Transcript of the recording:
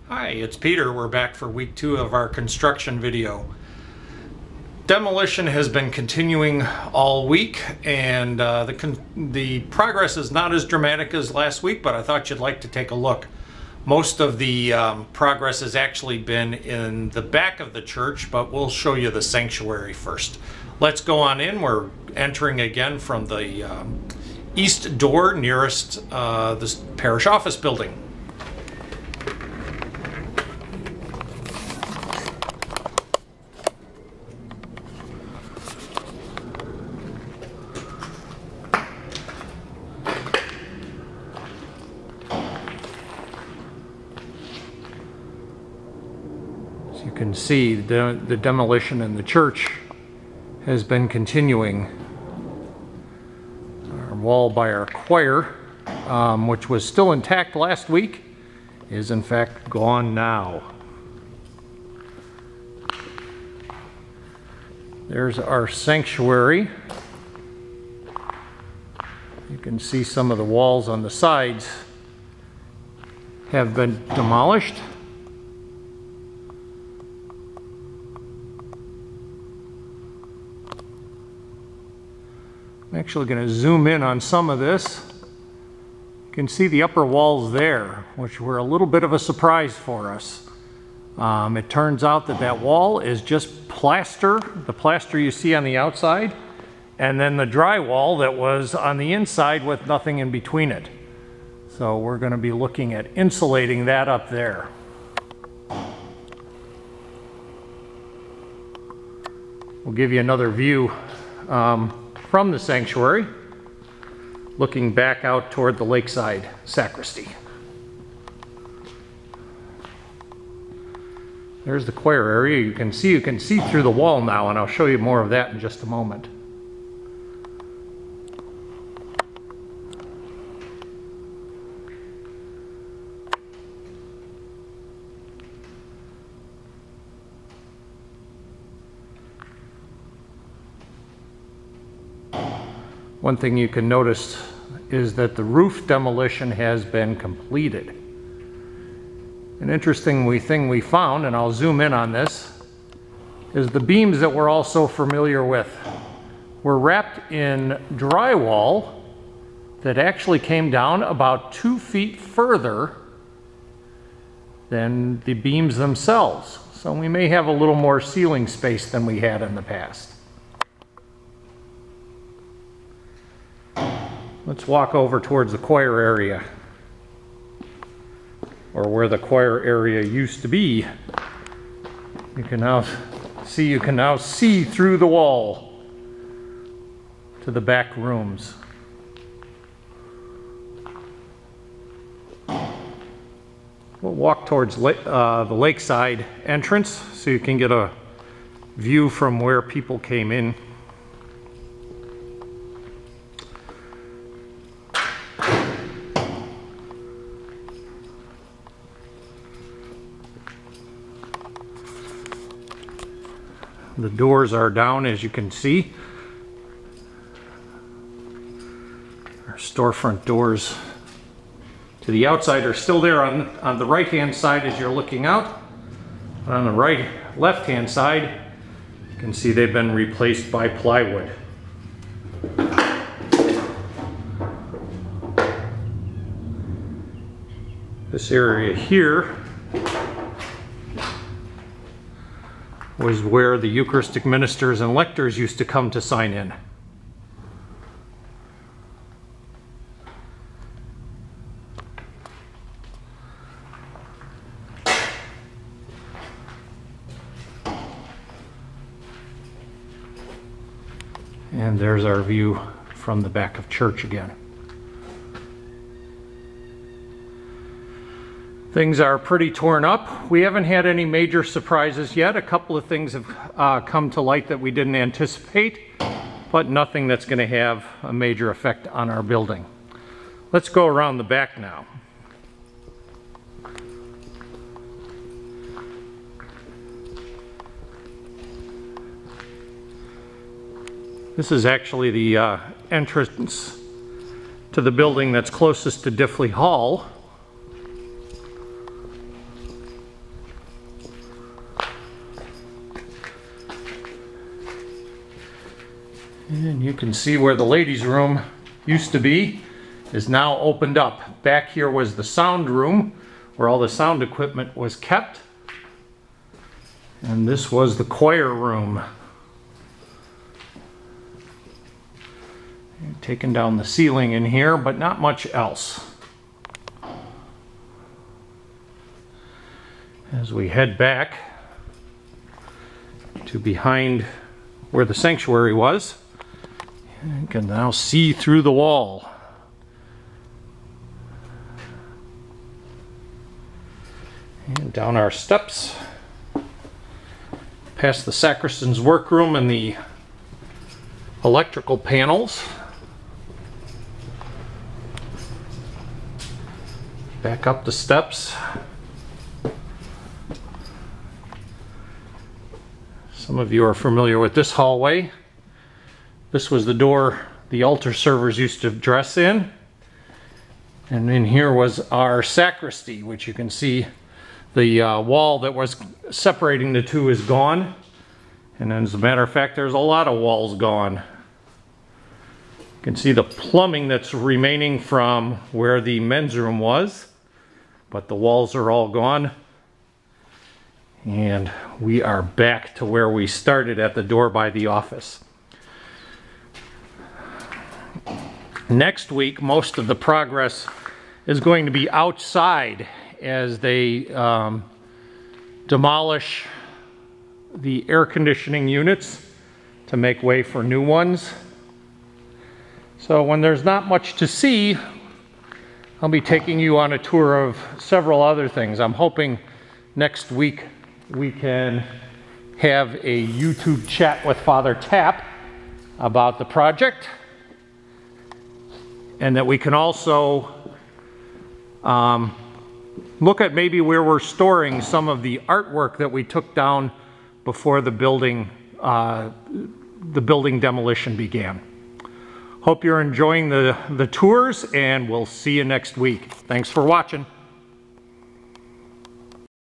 Hi, it's Peter. We're back for week 2 of our construction video. Demolition has been continuing all week, and the progress is not as dramatic as last week, but I thought you'd like to take a look. Most of the progress has actually been in the back of the church, but we'll show you the sanctuary first. Let's go on in. We're entering again from the east door nearest this parish office building. You can see the demolition in the church has been continuing. Our wall by our choir, which was still intact last week, is in fact gone now. There's our sanctuary. You can see some of the walls on the sides have been demolished. I'm actually going to zoom in on some of this. You can see the upper walls there, which were a little bit of a surprise for us. It turns out that that wall is just plaster, the plaster you see on the outside, and then the drywall that was on the inside with nothing in between it. So we're going to be looking at insulating that up there. We'll give you another view from the sanctuary, looking back out toward the lakeside sacristy. There's the choir area. You can see through the wall now, and I'll show you more of that in just a moment. One thing you can notice is that the roof demolition has been completed. An interesting thing we found, and I'll zoom in on this, is the beams that we're all so familiar with were wrapped in drywall that actually came down about 2 feet further than the beams themselves. So we may have a little more ceiling space than we had in the past. Let's walk over towards the choir area, or where the choir area used to be. You can now see through the wall to the back rooms. We'll walk towards the lakeside entrance so you can get a view from where people came in. The doors are down, as you can see. Our storefront doors to the outside are still there on the right-hand side as you're looking out. On the left-hand side, you can see they've been replaced by plywood. This area here was where the Eucharistic ministers and lectors used to come to sign in. And there's our view from the back of church again. Things are pretty torn up. We haven't had any major surprises yet. A couple of things have come to light that we didn't anticipate, but nothing that's going to have a major effect on our building. Let's go around the back now. This is actually the entrance to the building that's closest to Diffley Hall. And you can see where the ladies' room used to be is now opened up. Back here was the sound room where all the sound equipment was kept. And this was the choir room. Taking down the ceiling in here, but not much else. As we head back to behind where the sanctuary was, you can now see through the wall. And down our steps, past the sacristan's workroom and the electrical panels. Back up the steps. Some of you are familiar with this hallway. This was the door the altar servers used to dress in. And in here was our sacristy, which you can see the wall that was separating the two is gone. And as a matter of fact, there's a lot of walls gone. You can see the plumbing that's remaining from where the men's room was, but the walls are all gone. And we are back to where we started at the door by the office. Next week, most of the progress is going to be outside as they demolish the air conditioning units to make way for new ones. So when there's not much to see, I'll be taking you on a tour of several other things. I'm hoping next week we can have a YouTube chat with Father Tapp about the project, and that we can also look at maybe where we're storing some of the artwork that we took down before the building demolition began. Hope you're enjoying the tours, and we'll see you next week. Thanks for watching.